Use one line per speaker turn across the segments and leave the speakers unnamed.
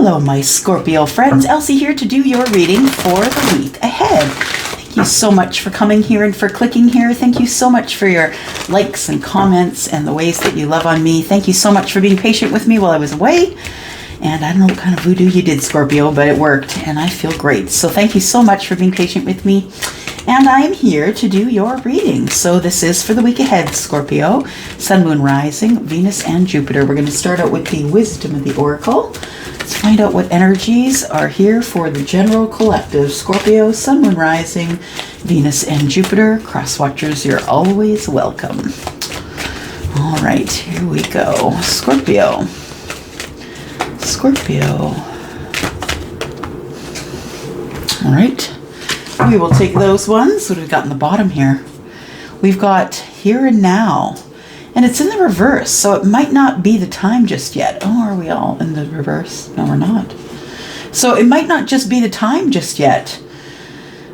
Hello, my Scorpio friends. Elsie here to do your reading for the week ahead. Thank you so much for coming here and for clicking here. Thank you so much for your likes and comments and the ways that you love on me. Thank you so much for being patient with me while I was away. And I don't know what kind of voodoo you did, Scorpio, but it worked and I feel great. So thank you so much for being patient with me. And I am here to do your reading. So this is for the week ahead, Scorpio. Sun, Moon, Rising, Venus, and Jupiter. We're going to start out with the wisdom of the Oracle. Let's find out what energies are here for the general collective. Scorpio, Sun, Moon, Rising, Venus, and Jupiter. Cross watchers, you're always welcome. All right, here we go. Scorpio. All right. We will take those ones. What do we got in the bottom here? We've got here and now. And it's in the reverse, so it might not be the time just yet. Oh, are we all in the reverse? No, we're not. So it might not just be the time just yet.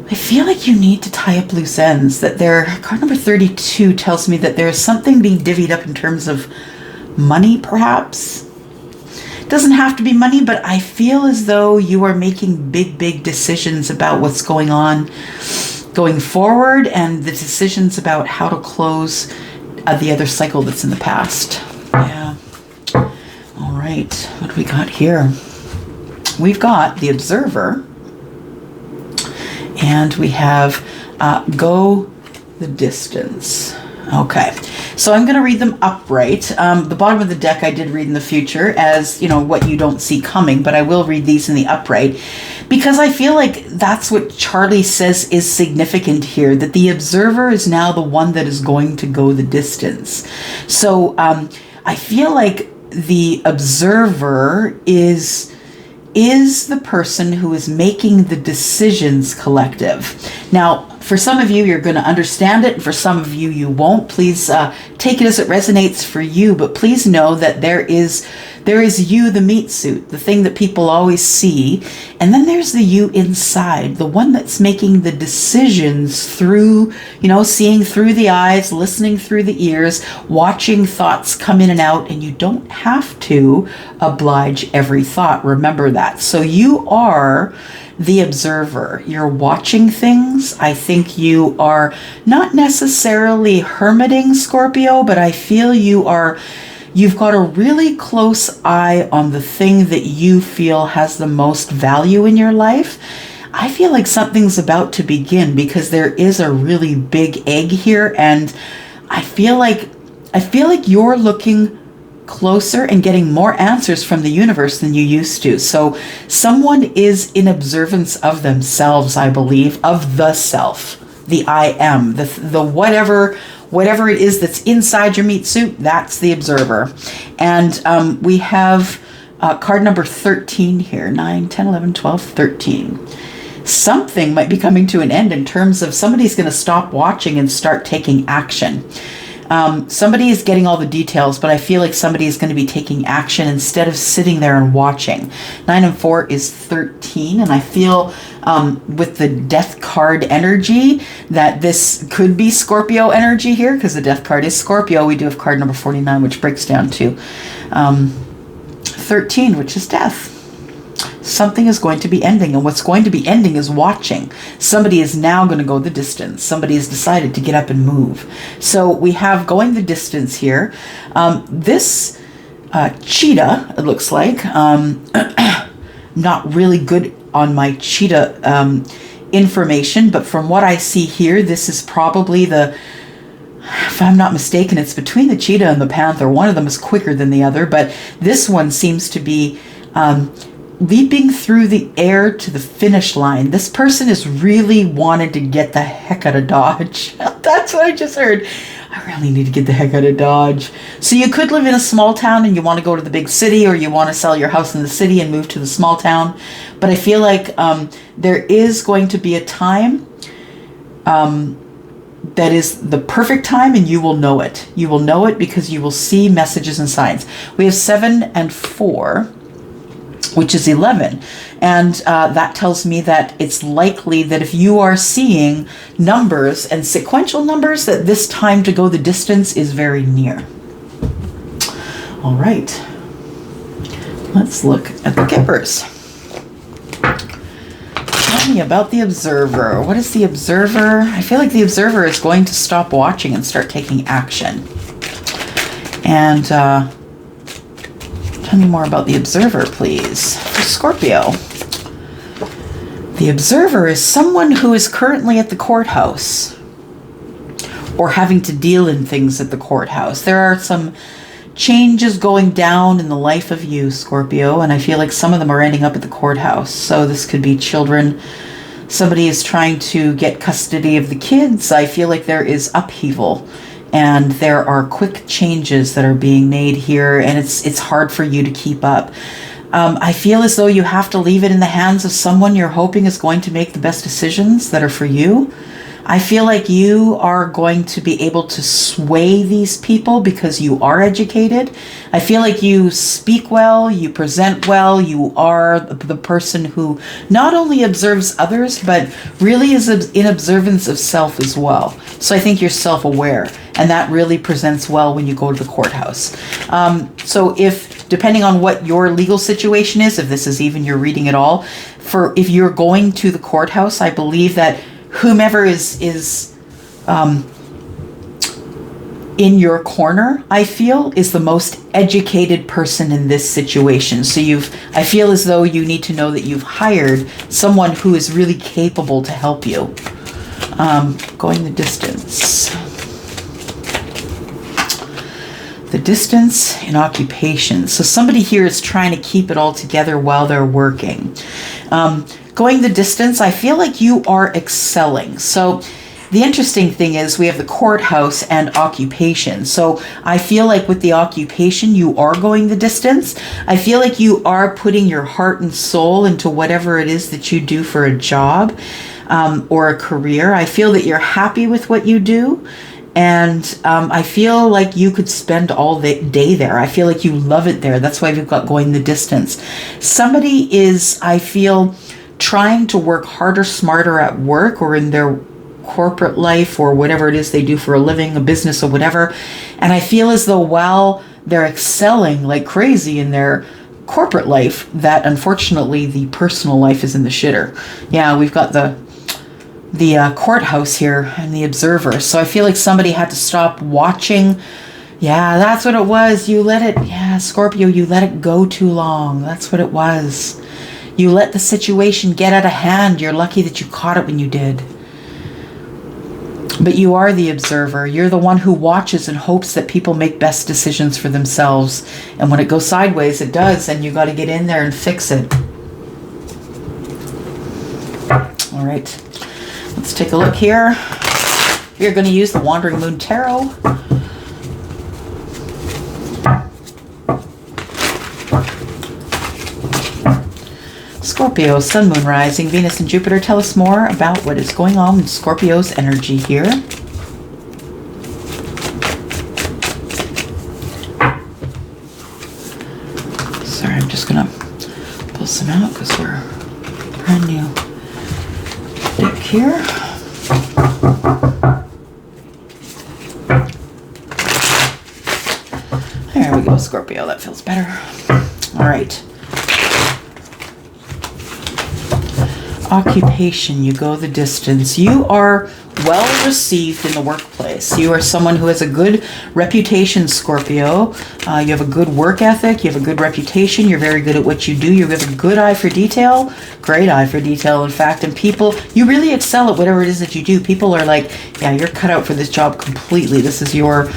I feel like you need to tie up loose ends. That card number 32 tells me that there's something being divvied up in terms of money, perhaps. It doesn't have to be money, but I feel as though you are making big decisions about what's going on going forward and the decisions about how to close the other cycle that's in the past. Yeah. All right. What do we got here? We've got the Observer, and we have Go the Distance. Okay, so I'm going to read them upright. The bottom of the deck I did read in the future as, you know, what you don't see coming, but I will read these in the upright because I feel like that's what Charlie says is significant here, that the Observer is now the one that is going to go the distance. So I feel like the Observer is the person who is making the decisions collective. Now, for some of you, you're going to understand it, and for some of you, you won't. Please take it as it resonates for you, but please know that there is you, the meat suit, the thing that people always see, and then there's the you inside, the one that's making the decisions through, you know, seeing through the eyes, listening through the ears, watching thoughts come in and out, and you don't have to oblige every thought. Remember that. So you are the Observer. You're watching things. I think you are not necessarily hermiting, Scorpio, but I feel you've got a really close eye on the thing that you feel has the most value in your life. I feel like something's about to begin because there is a really big egg here, and I feel like you're looking closer and getting more answers from the universe than you used to. So someone is in observance of themselves, I believe, of the self, the I am, the whatever it is that's inside your meat suit, that's the Observer. And we have card number 13 here, 9, 10, 11, 12, 13. Something might be coming to an end in terms of somebody's going to stop watching and start taking action. Somebody is getting all the details, but I feel like somebody is going to be taking action instead of sitting there and watching. 9 and 4 is 13, and I feel with the Death card energy that this could be Scorpio energy here, because the Death card is Scorpio. We do have card number 49, which breaks down to 13, which is Death. Something is going to be ending, and what's going to be ending is watching. Somebody is now going to go the distance. Somebody has decided to get up and move. So we have going the distance here. This cheetah, it looks like, not really good on my cheetah information, but from what I see here, this is probably if I'm not mistaken, it's between the cheetah and the panther. One of them is quicker than the other, but this one seems to be leaping through the air to the finish line. This person is really wanted to get the heck out of Dodge. That's what I just heard. I really need to get the heck out of Dodge. So you could live in a small town and you want to go to the big city, or you want to sell your house in the city and move to the small town. But I feel like there is going to be a time that is the perfect time, and you will know it. You will know it because you will see messages and signs. We have 7 and 4, which is 11. And that tells me that it's likely that if you are seeing numbers and sequential numbers, that this time to go the distance is very near. All right. Let's look at the Kippers. Tell me about the Observer. What is the Observer? I feel like the Observer is going to stop watching and start taking action. And tell me more about the Observer, please. For Scorpio. The Observer is someone who is currently at the courthouse or having to deal in things at the courthouse. There are some changes going down in the life of you, Scorpio, and I feel like some of them are ending up at the courthouse. So this could be children. Somebody is trying to get custody of the kids. I feel like there is upheaval and there are quick changes that are being made here, and it's hard for you to keep up. I feel as though you have to leave it in the hands of someone you're hoping is going to make the best decisions that are for you. I feel like you are going to be able to sway these people because you are educated. I feel like you speak well, you present well, you are the person who not only observes others, but really is in observance of self as well. So I think you're self-aware, and that really presents well when you go to the courthouse. So depending on what your legal situation is, if this is even your reading at all, if you're going to the courthouse, I believe that whomever is in your corner, I feel, is the most educated person in this situation. So I feel as though you need to know that you've hired someone who is really capable to help you. Going the distance. The distance in occupation. So somebody here is trying to keep it all together while they're working. Going the distance, I feel like you are excelling. So the interesting thing is we have the courthouse and occupation. So I feel like with the occupation, you are going the distance. I feel like you are putting your heart and soul into whatever it is that you do for a job or a career. I feel that you're happy with what you do. And I feel like you could spend all the day there. I feel like you love it there. That's why we've got going the distance. Somebody is, I feel, trying to work harder, smarter at work or in their corporate life or whatever it is they do for a living, a business or whatever. And I feel as though while they're excelling like crazy in their corporate life, that unfortunately the personal life is in the shitter. Yeah, we've got the courthouse here and the Observer. So I feel like somebody had to stop watching. Yeah, that's what it was. Scorpio, you let it go too long. That's what it was. You let the situation get out of hand. You're lucky that you caught it when you did. But you are the Observer. You're the one who watches and hopes that people make best decisions for themselves. And when it goes sideways, it does. And you got to get in there and fix it. All right. Let's take a look here. We are going to use the Wandering Moon Tarot. Scorpio, Sun, Moon, Rising, Venus, and Jupiter. Tell us more about what is going on in Scorpio's energy here. Sorry, I'm just going to pull some out because we're brand new deck here. There we go, Scorpio. That feels better. All right. Occupation, you go the distance. You are well received in the workplace. You are someone who has a good reputation, Scorpio. You have a good work ethic. You have a good reputation. You're very good at what you do. You have a good eye for detail. Great eye for detail, in fact. And you really excel at whatever it is that you do. People are like, yeah, you're cut out for this job completely. This is you're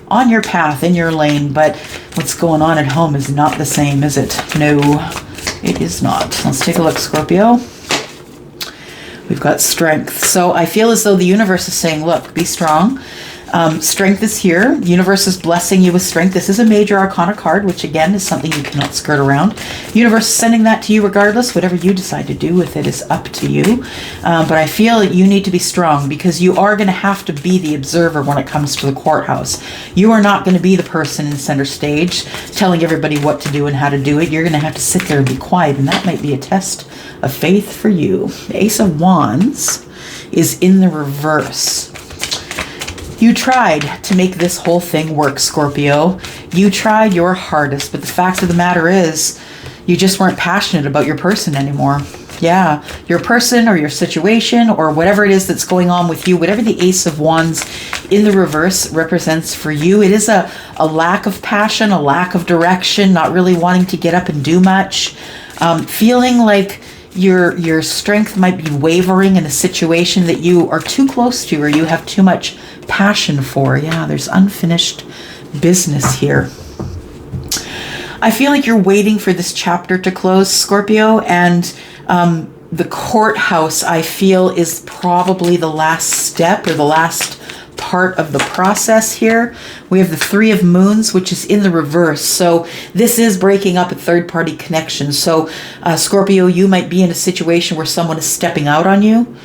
on your path, in your lane. But what's going on at home is not the same, is it? No. It is not. Let's take a look, Scorpio. We've got strength. So I feel as though the universe is saying, look, be strong. Strength is here. The universe is blessing you with strength. This is a major arcana card, which again is something you cannot skirt around. Universe is sending that to you regardless. Whatever you decide to do with it is up to you. But I feel that you need to be strong because you are going to have to be the observer when it comes to the courthouse. You are not going to be the person in center stage telling everybody what to do and how to do it. You're going to have to sit there and be quiet, and that might be a test of faith for you. The Ace of Wands is in the reverse. You tried to make this whole thing work, Scorpio. You tried your hardest, but the fact of the matter is you just weren't passionate about your person anymore. Yeah, your person or your situation or whatever it is that's going on with you, whatever the Ace of Wands in the reverse represents for you, it is a lack of passion, a lack of direction, not really wanting to get up and do much, feeling like your strength might be wavering in a situation that you are too close to or you have too much passion for. Yeah, there's unfinished business here. I feel like you're waiting for this chapter to close, Scorpio, and the courthouse, I feel, is probably the last step or the last part of the process here. We have the Three of Moons, which is in the reverse. So this is breaking up a third-party connection. So Scorpio, you might be in a situation where someone is stepping out on you.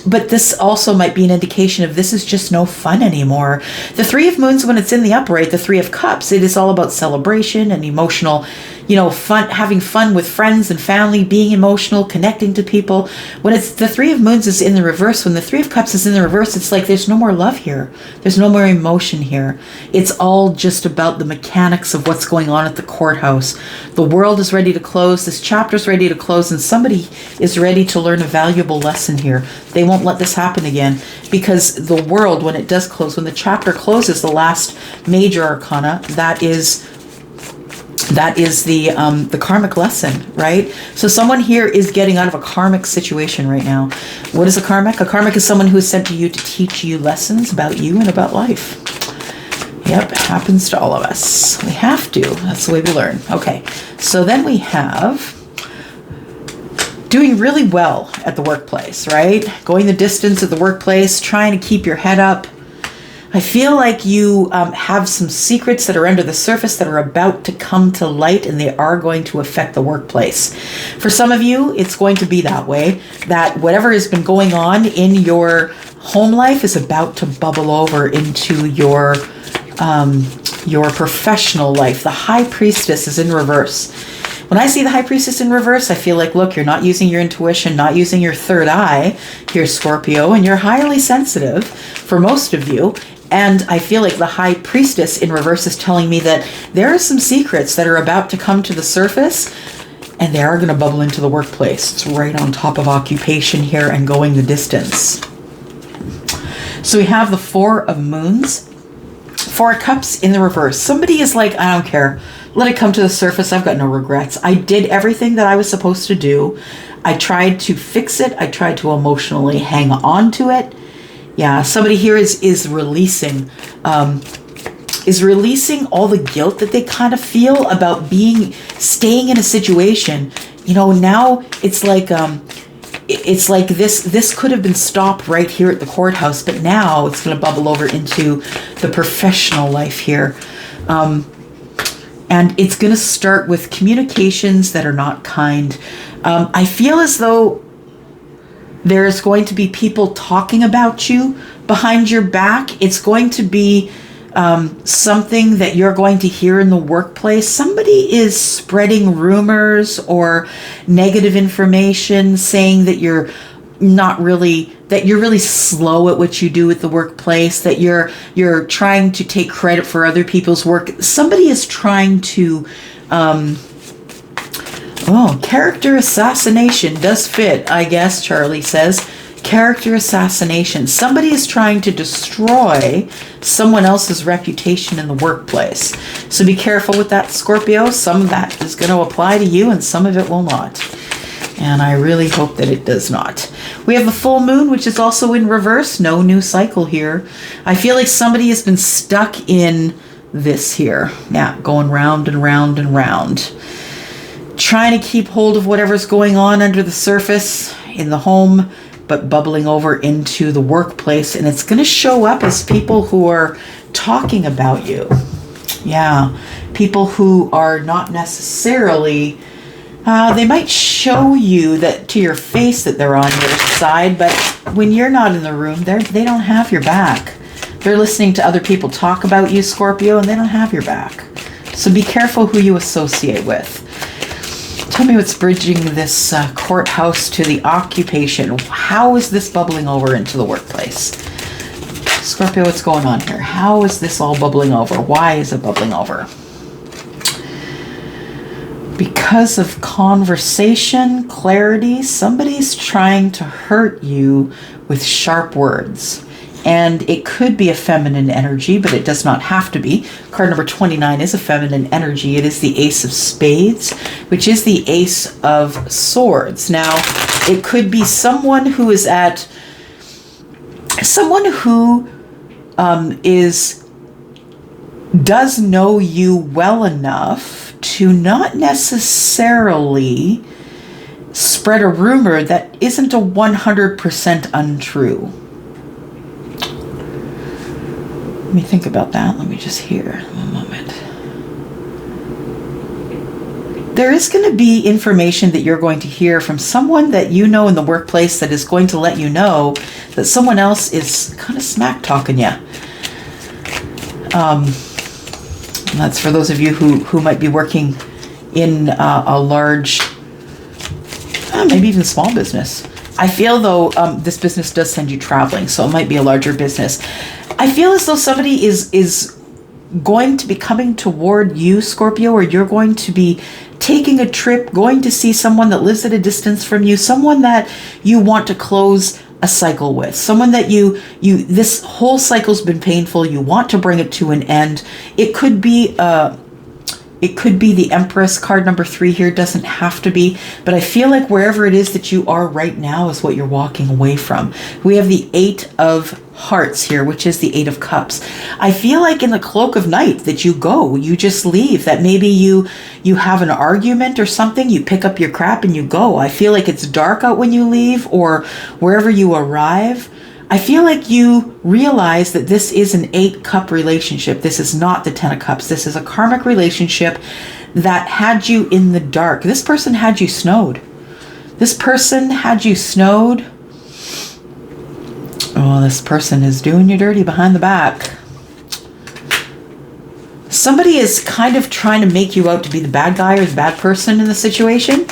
But this also might be an indication of this is just no fun anymore. The Three of Moons, when it's in the upright, the Three of Cups, it is all about celebration and emotional, fun, having fun with friends and family, being emotional, connecting to people. When it's the Three of Moons is in the reverse, when the Three of Cups is in the reverse, it's like there's no more love here. There's no more emotion here. It's all just about the mechanics of what's going on at the courthouse. The world is ready to close. This chapter's ready to close, and somebody is ready to learn a valuable lesson here. They won't let this happen again, because the world, when it does close, when the chapter closes, the last major arcana, that is the karmic lesson, right? So someone here is getting out of a karmic situation right now. What is a karmic? A karmic is someone who is sent to you to teach you lessons about you and about life. Yep, happens to all of us. We have to. That's the way we learn. Okay, so then we have doing really well at the workplace, right? Going the distance at the workplace, trying to keep your head up. I feel like you have some secrets that are under the surface that are about to come to light, and they are going to affect the workplace. For some of you, it's going to be that way, that whatever has been going on in your home life is about to bubble over into your professional life. The High Priestess is in reverse. When I see the High Priestess in reverse, I feel like, look, you're not using your intuition, not using your third eye here, Scorpio, and you're highly sensitive for most of you. And I feel like the High Priestess in reverse is telling me that there are some secrets that are about to come to the surface, and they are going to bubble into the workplace. It's right on top of occupation here and going the distance. So we have the Four of Moons, Four of Cups in the reverse. Somebody is like, I don't care. Let it come to the surface. I've got no regrets. I did everything that I was supposed to do. I tried to fix it. I tried to emotionally hang on to it. Yeah, somebody here is releasing all the guilt that they kind of feel about staying in a situation. Now it's like this could have been stopped right here at the courthouse, but now it's going to bubble over into the professional life here. And it's going to start with communications that are not kind. I feel as though there's going to be people talking about you behind your back. It's going to be something that you're going to hear in the workplace. Somebody is spreading rumors or negative information, saying that you're really slow at what you do at the workplace, that you're trying to take credit for other people's work. Somebody is trying to character assassination does fit, I guess, Charlie says. Character assassination. Somebody is trying to destroy someone else's reputation in the workplace. So be careful with that, Scorpio. Some of that is going to apply to you and some of it will not. And I really hope that it does not. We have the full moon, which is also in reverse. No new cycle here. I feel like somebody has been stuck in this here. Yeah, going round and round and round. Trying to keep hold of whatever's going on under the surface in the home, but bubbling over into the workplace. And it's going to show up as people who are talking about you. Yeah, people who are not necessarily... they might show you that to your face that they're on your side, but when you're not in the room, they don't have your back. They're listening to other people talk about you, Scorpio, and they don't have your back. So be careful who you associate with. Tell me what's bridging this courthouse to the occupation. How is this bubbling over into the workplace? Scorpio, what's going on here? How is this all bubbling over? Why is it bubbling over? Because of conversation, clarity, somebody's trying to hurt you with sharp words. And it could be a feminine energy, but it does not have to be. Card number 29 is a feminine energy. It is the Ace of Spades, which is the Ace of Swords. Now, it could be someone who is at... Someone who does know you well enough to not necessarily spread a rumor that isn't a 100% untrue. Let me think about that. Let me just hear one moment. There is going to be information that you're going to hear from someone that you know in the workplace that is going to let you know that someone else is kind of smack talking you. That's for those of you who might be working in a large, maybe even small business. I feel though this business does send you traveling, so it might be a larger business. I feel as though somebody is going to be coming toward you, Scorpio, or you're going to be taking a trip, going to see someone that lives at a distance from you, someone that you want to close a cycle with, someone that this whole cycle's been painful, you want to bring it to an end. It could be the Empress. Card number 3 here, doesn't have to be, but I feel like wherever it is that you are right now is what you're walking away from. We have the 8 of Hearts here, which is the 8 of Cups. I feel like in the cloak of night that you just leave, that maybe you have an argument or something, you pick up your crap and you go. I feel like it's dark out when you leave, or wherever you arrive. I feel like you realize that this is an 8-cup relationship. This is not the 10 of Cups. This is a karmic relationship that had you in the dark. This person had you snowed. This person had you snowed. Oh, this person is doing you dirty behind the back. Somebody is kind of trying to make you out to be the bad guy or the bad person in the situation.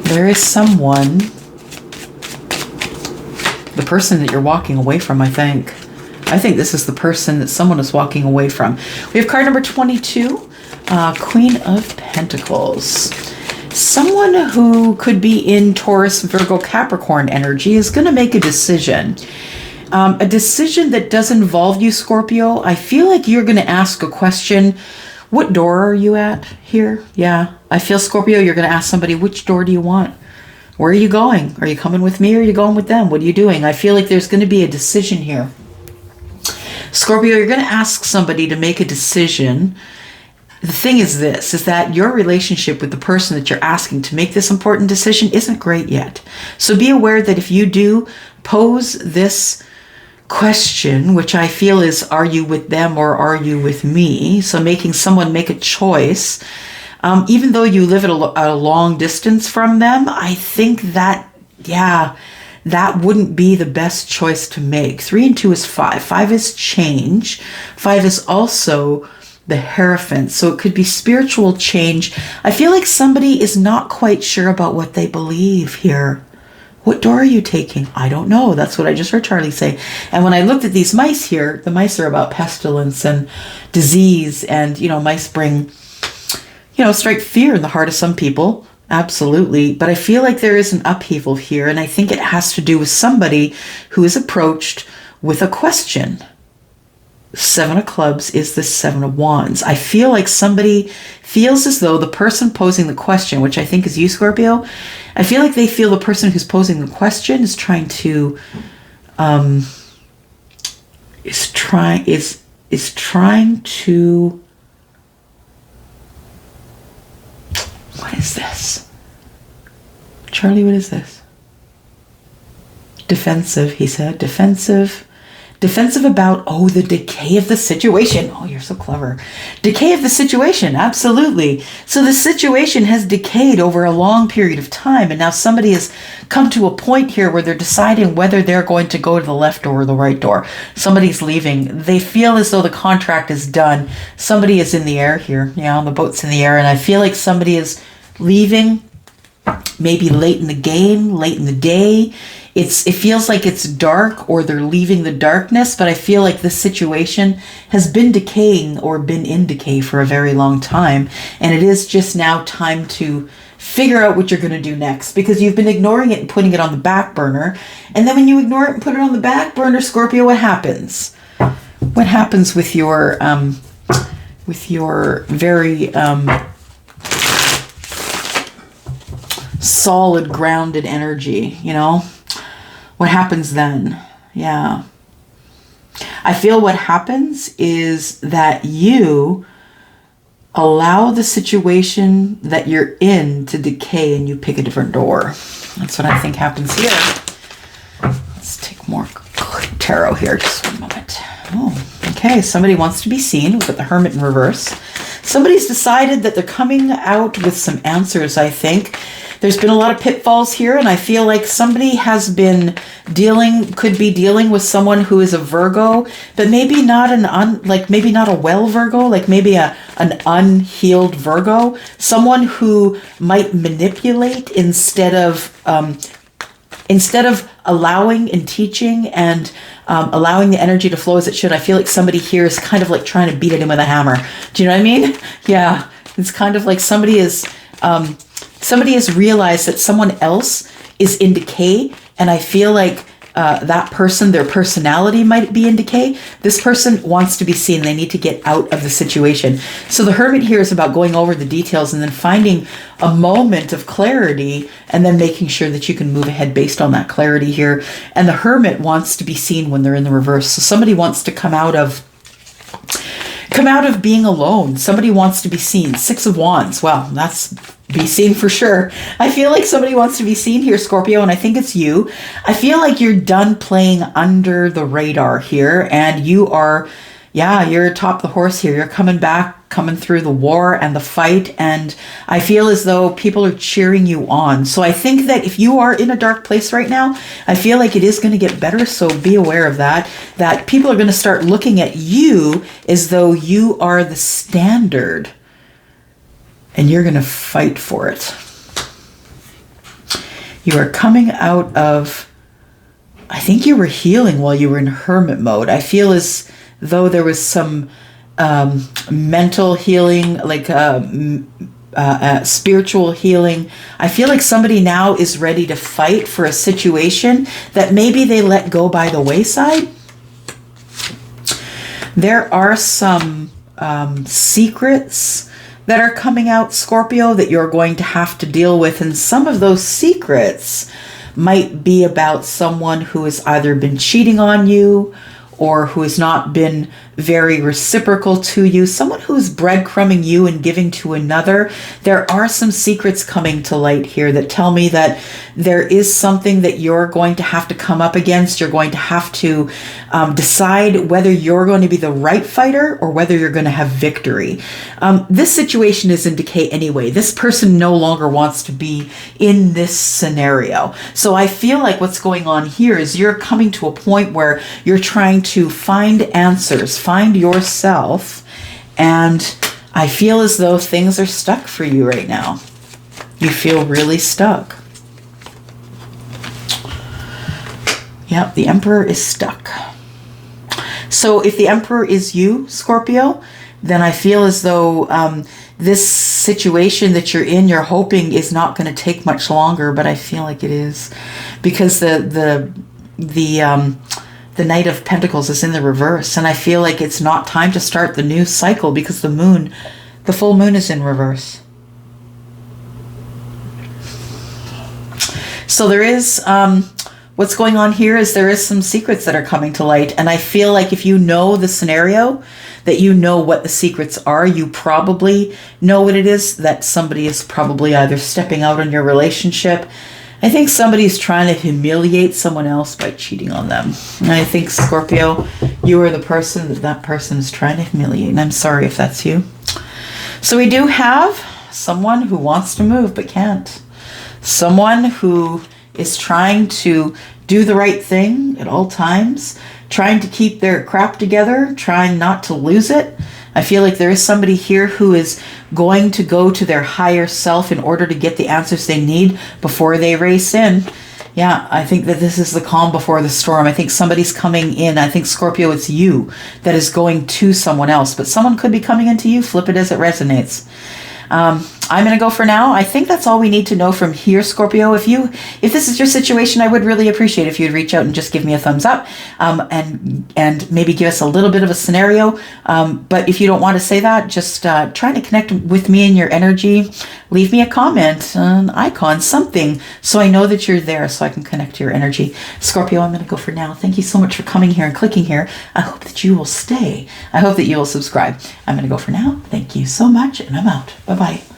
There is someone, the person that you're walking away from, I think. I think this is the person that someone is walking away from. We have card number 22, Queen of Pentacles. Someone who could be in Taurus, Virgo, Capricorn energy is going to make a decision. A decision that does involve you, Scorpio. I feel like you're going to ask a question. What door are you at here? Yeah, I feel, Scorpio, you're going to ask somebody, which door do you want? Where are you going? Are you coming with me or are you going with them? What are you doing? I feel like there's going to be a decision here. Scorpio, you're going to ask somebody to make a decision. The thing is this, is that your relationship with the person that you're asking to make this important decision isn't great yet. So be aware that if you do pose this question, which I feel is, are you with them or are you with me? So making someone make a choice, even though you live at a long distance from them, I think that, that wouldn't be the best choice to make. 3 and 2 is 5. 5 is change. 5 is also the Hierophant. So it could be spiritual change. I feel like somebody is not quite sure about what they believe here. What door are you taking? I don't know. That's what I just heard Charlie say. And when I looked at these mice here, the mice are about pestilence and disease. And, mice bring, strike fear in the heart of some people. Absolutely. But I feel like there is an upheaval here. And I think it has to do with somebody who is approached with a question. 7 of Clubs is the 7 of Wands. I feel like somebody feels as though the person posing the question, which I think is you, Scorpio, I feel like they feel the person who's posing the question is trying to, is trying to, what is this? Charlie, what is this? Defensive, he said. Defensive about, the decay of the situation. Oh, you're so clever. Decay of the situation, absolutely. So the situation has decayed over a long period of time, and now somebody has come to a point here where they're deciding whether they're going to go to the left door or the right door. Somebody's leaving. They feel as though the contract is done. Somebody is in the air here. The boat's in the air, and I feel like somebody is leaving maybe late in the game, late in the day. It feels like it's dark or they're leaving the darkness, but I feel like this situation has been decaying or been in decay for a very long time. And it is just now time to figure out what you're going to do next, because you've been ignoring it and putting it on the back burner. And then when you ignore it and put it on the back burner, Scorpio, what happens? What happens with your very solid, grounded energy, you know? What happens then? Yeah. I feel what happens is that you allow the situation that you're in to decay and you pick a different door. That's what I think happens here. Let's take more tarot here, just one moment. Oh, okay. Somebody wants to be seen. We've got the Hermit in reverse. Somebody's decided that they're coming out with some answers, I think. There's been a lot of pitfalls here, and I feel like somebody has been could be dealing with someone who is a Virgo, but maybe not maybe not a well Virgo, like maybe an unhealed Virgo, someone who might manipulate instead of allowing and teaching and allowing the energy to flow as it should. I feel like somebody here is kind of like trying to beat it in with a hammer. Do you know what I mean? Yeah, it's kind of like somebody has realized that someone else is in decay, and I feel like that person, their personality might be in decay. This person wants to be seen. They need to get out of the situation. So the Hermit here is about going over the details and then finding a moment of clarity and then making sure that you can move ahead based on that clarity here. And the Hermit wants to be seen when they're in the reverse. So somebody wants to come out of being alone. Somebody wants to be seen. Six of Wands. Well, that's be seen for sure. I feel like somebody wants to be seen here, Scorpio, and I think it's you. I feel like you're done playing under the radar here, and you are, you're atop the horse here. You're coming back, coming through the war and the fight, and I feel as though people are cheering you on. So I think that if you are in a dark place right now, I feel like it is going to get better, so be aware of that people are going to start looking at you as though you are the standard, and you're going to fight for it. You are coming out of, I think you were healing while you were in hermit mode. I feel as though there was some mental healing, like spiritual healing. I feel like somebody now is ready to fight for a situation that maybe they let go by the wayside. There are some secrets that are coming out, Scorpio, that you're going to have to deal with. And some of those secrets might be about someone who has either been cheating on you or who has not been very reciprocal to you, someone who's breadcrumbing you and giving to another. There are some secrets coming to light here that tell me that there is something that you're going to have to come up against. You're going to have to decide whether you're going to be the right fighter or whether you're going to have victory. This situation is in decay anyway. This person no longer wants to be in this scenario. So I feel like what's going on here is you're coming to a point where you're trying to find answers, find yourself, and I feel as though things are stuck for you right now. You feel really stuck. Yep, the Emperor is stuck. So if the Emperor is you, Scorpio, then I feel as though this situation that you're in, you're hoping is not going to take much longer, but I feel like it is, because the Knight of Pentacles is in the reverse, and I feel like it's not time to start the new cycle because the full moon is in reverse. So there is, what's going on here is there is some secrets that are coming to light, and I feel like if you know the scenario, that you know what the secrets are, you probably know what it is, that somebody is probably either stepping out on your relationship. I think somebody's trying to humiliate someone else by cheating on them. And I think, Scorpio, you are the person that person is trying to humiliate. And I'm sorry if that's you. So we do have someone who wants to move but can't. Someone who is trying to do the right thing at all times, trying to keep their crap together, trying not to lose it. I feel like there is somebody here who is going to go to their higher self in order to get the answers they need before they race in. Yeah, I think that this is the calm before the storm. I think somebody's coming in. I think, Scorpio, it's you that is going to someone else, but someone could be coming into you. Flip it as it resonates. I'm going to go for now. I think that's all we need to know from here, Scorpio. If this is your situation, I would really appreciate if you'd reach out and just give me a thumbs up, and maybe give us a little bit of a scenario. But if you don't want to say that, just trying to connect with me and your energy, leave me a comment, an icon, something, so I know that you're there, so I can connect to your energy. Scorpio, I'm going to go for now. Thank you so much for coming here and clicking here. I hope that you will stay. I hope that you will subscribe. I'm going to go for now. Thank you so much, and I'm out. Bye-bye.